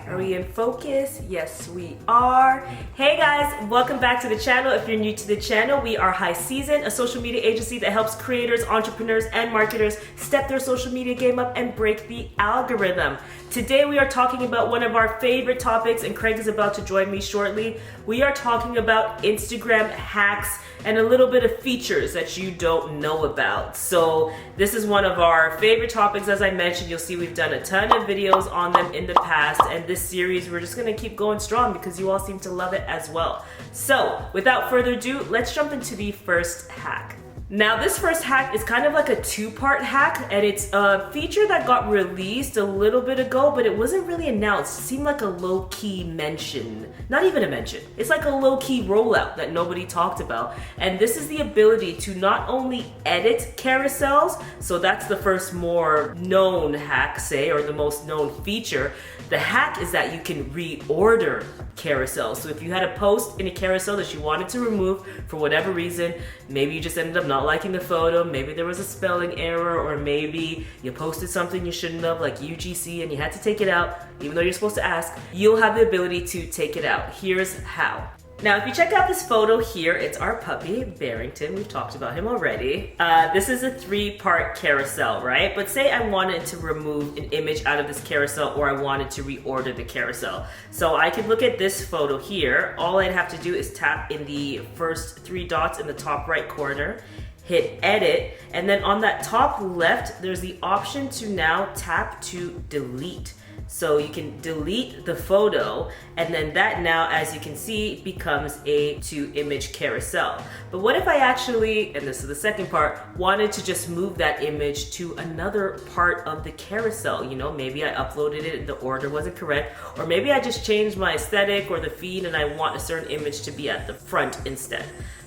Are we in focus? Yes, we are. Hey guys, welcome back to the channel. If you're new to the channel, we are High Season, a social media agency that helps creators, entrepreneurs, and marketers step their social media game up and break the algorithm. Today we are talking about one of our favorite topics, and Craig is about to join me shortly. We are talking about Instagram hacks and a little bit of features that you don't know about. So this is one of our favorite topics. As I mentioned, you'll see we've done a ton of videos on them in the past, and this series we're just gonna keep going strong because you all seem to love it as well. So without further ado, let's jump into the first hack. Now this first hack is kind of like a two-part hack, and it's a feature that got released a little bit ago, but it wasn't really announced. It seemed like a low-key mention. Not even a mention. It's like a low-key rollout that nobody talked about. And this is the ability to not only edit carousels, so that's the first more known hack, say, or the most known feature. The hack is that you can reorder carousels. So if you had a post in a carousel that you wanted to remove for whatever reason, maybe you just ended up not liking the photo, maybe there was a spelling error, or maybe you posted something you shouldn't have, like UGC, and you had to take it out, even though you're supposed to ask, you'll have the ability to take it out. Here's how. Now, if you check out this photo here, it's our puppy, Barrington. We've talked about him already. This is a 3-part carousel, right? But say I wanted to remove an image out of this carousel, or I wanted to reorder the carousel. So I could look at this photo here. All I'd have to do is tap in the first 3 dots in the top right corner, hit edit, and then on that top left, there's the option to now tap to delete. So you can delete the photo, and then that now, as you can see, becomes a 2-image carousel. But what if I actually, and this is the second part, wanted to just move that image to another part of the carousel? You know, maybe I uploaded it, the order wasn't correct, or maybe I just changed my aesthetic or the feed and I want a certain image to be at the front instead.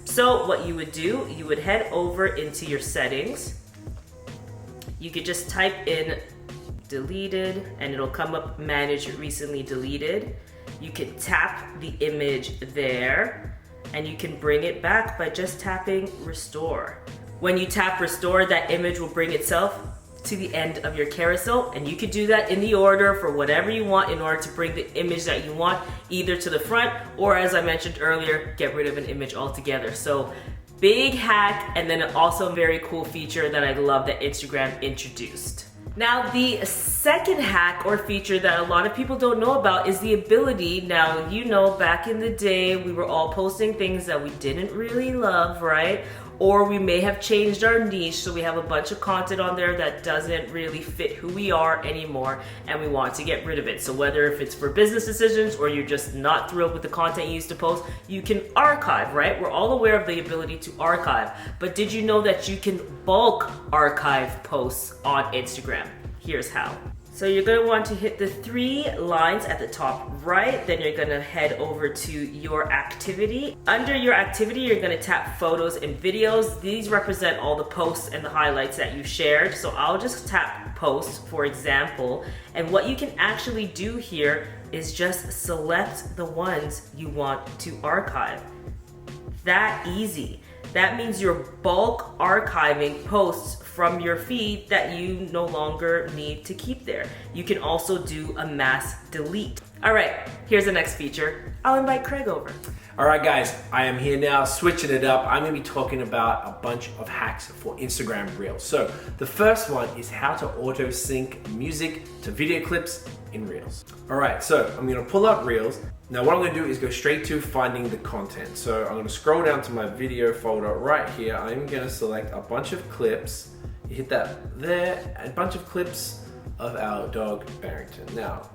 So what you would do, you would head over into your settings. You could just type in deleted, and it'll come up manage recently deleted. You can tap the image there, and you can bring it back by just tapping restore. When you tap restore, that image will bring itself to the end of your carousel, and you could do that in the order for whatever you want in order to bring the image that you want either to the front, or as I mentioned earlier, get rid of an image altogether. So big hack, and then also a very cool feature that I love that Instagram introduced. Now, the second hack or feature that a lot of people don't know about is the ability, now, you know, back in the day, we were all posting things that we didn't really love, right? Or we may have changed our niche, so we have a bunch of content on there that doesn't really fit who we are anymore, and we want to get rid of it. So whether if it's for business decisions or you're just not thrilled with the content you used to post, you can archive, right? We're all aware of the ability to archive, but did you know that you can bulk archive posts on Instagram? Here's how. So you're going to want to hit the 3 lines at the top right, then you're going to head over to your activity. Under your activity, you're going to tap photos and videos. These represent all the posts and the highlights that you shared. So I'll just tap post, for example, and what you can actually do here is just select the ones you want to archive. That easy. That means you're bulk archiving posts from your feed that you no longer need to keep there. You can also do a mass delete. All right, here's the next feature. I'll invite Craig over. All right, guys, I am here now, switching it up. I'm gonna be talking about a bunch of hacks for Instagram Reels. So the first one is how to auto sync music to video clips in Reels. All right, so I'm gonna pull up Reels. Now what I'm gonna do is go straight to finding the content. So I'm gonna scroll down to my video folder right here. I'm gonna select a bunch of clips. You hit that there, a bunch of clips of our dog Barrington. Now,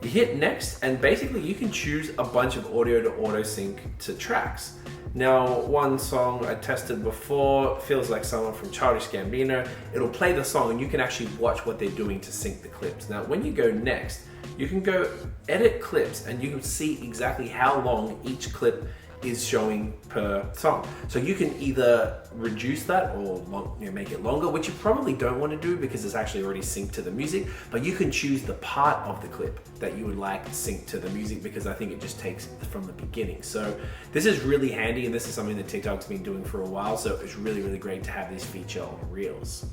you hit next, and basically you can choose a bunch of audio to auto sync to tracks. Now, one song I tested before feels like someone from Childish Gambino. It'll play the song and you can actually watch what they're doing to sync the clips. Now, when you go next, you can go edit clips and you can see exactly how long each clip is showing per song. So you can either reduce that or make it longer, which you probably don't want to do because it's actually already synced to the music, but you can choose the part of the clip that you would like synced to the music because I think it just takes from the beginning. So this is really handy, and this is something that TikTok's been doing for a while, so it's really, really great to have this feature on Reels.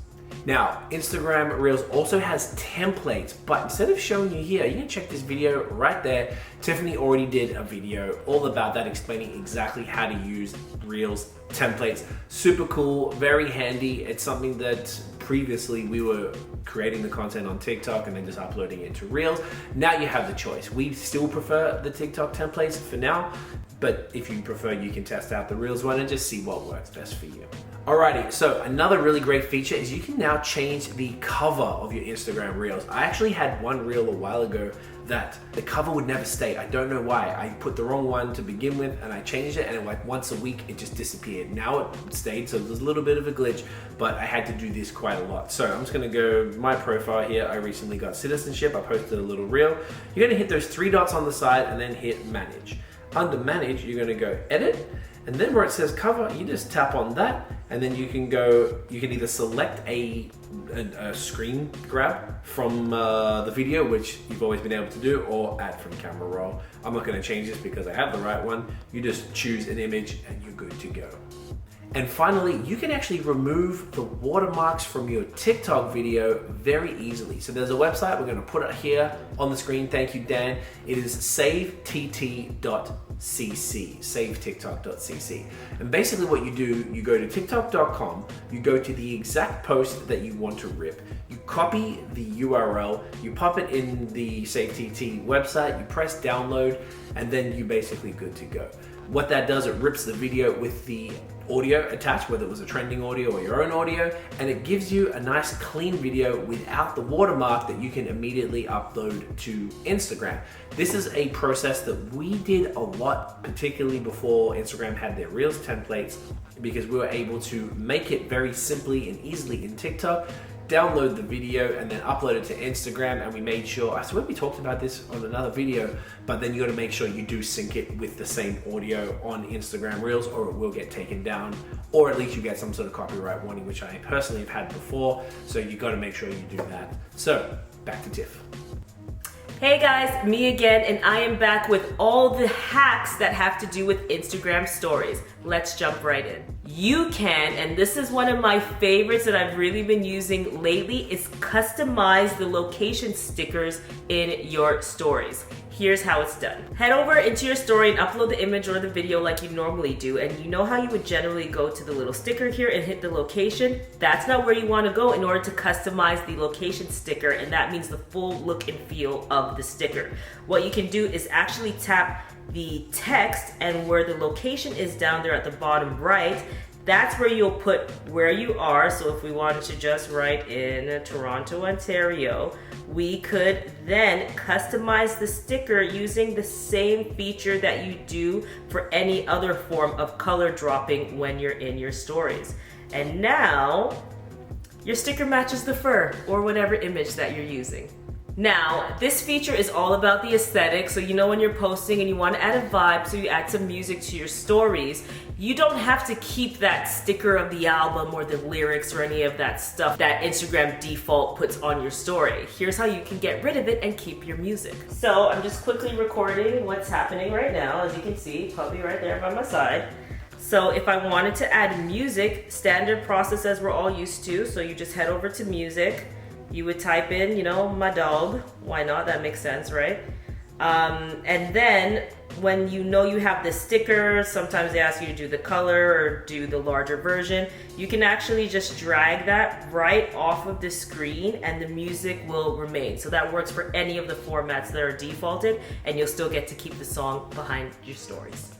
Now, Instagram Reels also has templates, but instead of showing you here, you can check this video right there. Tiffany already did a video all about that, explaining exactly how to use Reels templates. Super cool, very handy. It's something that previously we were creating the content on TikTok and then just uploading it to Reels. Now you have the choice. We still prefer the TikTok templates for now, but if you prefer, you can test out the Reels one and just see what works best for you. Alrighty, so another really great feature is you can now change the cover of your Instagram Reels. I actually had one reel a while ago that the cover would never stay. I don't know why. I put the wrong one to begin with and I changed it, and like once a week it just disappeared. Now it stayed, so there's a little bit of a glitch, but I had to do this quite a lot. So I'm just gonna go my profile here. I recently got citizenship. I posted a little reel. You're gonna hit those three dots on the side and then hit manage. Under manage, you're gonna go edit, and then where it says cover, you just tap on that, and then you can either select a screen grab from the video, which you've always been able to do, or add from camera roll. I'm not gonna change this because I have the right one. You just choose an image and you're good to go. And finally, you can actually remove the watermarks from your TikTok video very easily. So there's a website, we're gonna put it here on the screen. Thank you, Dan. It is saveTT.cc, savetiktok.cc. And basically what you do, you go to tiktok.com, you go to the exact post that you want to rip, you copy the URL, you pop it in the SaveTT website, you press download, and then you're basically good to go. What that does, it rips the video with the audio attached, whether it was a trending audio or your own audio, and it gives you a nice clean video without the watermark that you can immediately upload to Instagram. This is a process that we did a lot, particularly before Instagram had their Reels templates, because we were able to make it very simply and easily in TikTok, download the video and then upload it to Instagram. And we made sure, I swear we talked about this on another video, but then you got to make sure you do sync it with the same audio on Instagram Reels, or it will get taken down, or at least you get some sort of copyright warning, which I personally have had before. So you got to make sure you do that. So back to Tiff. Hey guys, me again, and I am back with all the hacks that have to do with Instagram stories. Let's jump right in. You can, and this is one of my favorites that I've really been using lately, is customize the location stickers in your stories. Here's how it's done. Head over into your story and upload the image or the video like you normally do. And you know how you would generally go to the little sticker here and hit the location? That's not where you want to go in order to customize the location sticker, and that means the full look and feel of the sticker. What you can do is actually tap the text, and where the location is down there at the bottom right, that's where you'll put where you are. So if we wanted to just write in Toronto, Ontario, we could then customize the sticker using the same feature that you do for any other form of color dropping when you're in your stories. And now your sticker matches the fur or whatever image that you're using. Now, this feature is all about the aesthetic, so you know when you're posting and you want to add a vibe, so you add some music to your stories, you don't have to keep that sticker of the album or the lyrics or any of that stuff that Instagram default puts on your story. Here's how you can get rid of it and keep your music. So I'm just quickly recording what's happening right now. As you can see, puppy right there by my side. So if I wanted to add music, standard process as we're all used to, so you just head over to music. You would type in, you know, my dog. Why not? That makes sense, right? And then when you know you have the sticker, sometimes they ask you to do the color or do the larger version. You can actually just drag that right off of the screen and the music will remain. So that works for any of the formats that are defaulted, and you'll still get to keep the song behind your stories.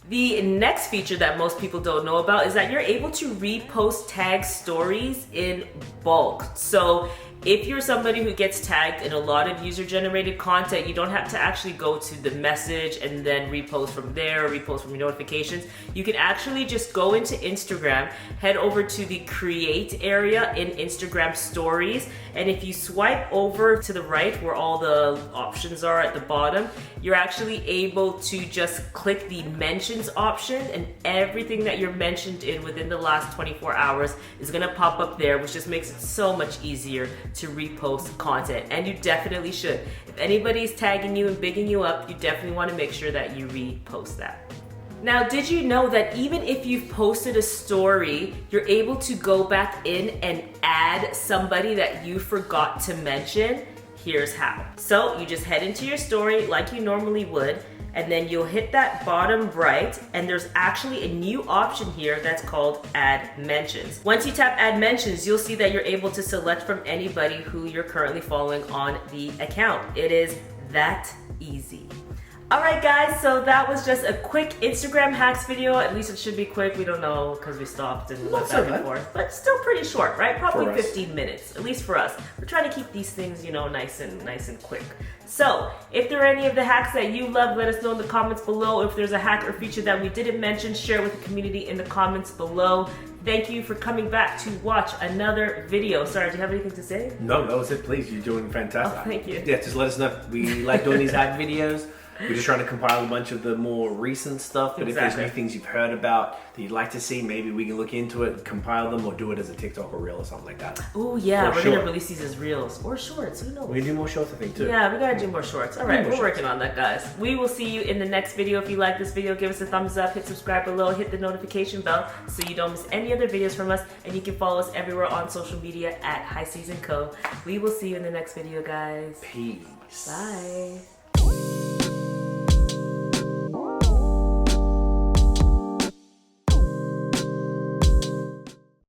The next feature that most people don't know about is that you're able to repost tag stories in bulk. So if you're somebody who gets tagged in a lot of user-generated content, you don't have to actually go to the message and then repost from there or repost from your notifications. You can actually just go into Instagram, head over to the create area in Instagram stories, and if you swipe over to the right where all the options are at the bottom, you're actually able to just click the mentions option, and everything that you're mentioned in within the last 24 hours is gonna pop up there, which just makes it so much easier to repost content. And you definitely should. If anybody's tagging you and bigging you up, you definitely want to make sure that you repost that. Now, did you know that even if you've posted a story, you're able to go back in and add somebody that you forgot to mention, here's how. So you just head into your story like you normally would, and then you'll hit that bottom right, and there's actually a new option here that's called Add Mentions. Once you tap Add Mentions, you'll see that you're able to select from anybody who you're currently following on the account. It is that easy. Alright guys, so that was just a quick Instagram hacks video. At least it should be quick. We don't know because we stopped and went back and forth. But still pretty short, right? Probably 15 minutes, at least for us. We're trying to keep these things, you know, nice and quick. So, if there are any of the hacks that you love, let us know in the comments below. If there's a hack or feature that we didn't mention, share with the community in the comments below. Thank you for coming back to watch another video. Sorry, do you have anything to say? No, that was it. Please, you're doing fantastic. Oh, thank you. Yeah, just let us know. We like doing these hack videos. We're just trying to compile a bunch of the more recent stuff, but if there's new things you've heard about that you'd like to see, maybe we can look into it, compile them, or do it as a TikTok or reel or something like that. Oh yeah, we're gonna release these as reels or shorts, who knows? We can do more shorts, I think, too. Yeah, we gotta do more shorts. All right, we're working on that, guys. We will see you in the next video. If you like this video, give us a thumbs up, hit subscribe below, hit the notification bell so you don't miss any other videos from us, and you can follow us everywhere on social media at High Season Co. We will see you in the next video, guys. Peace. Bye.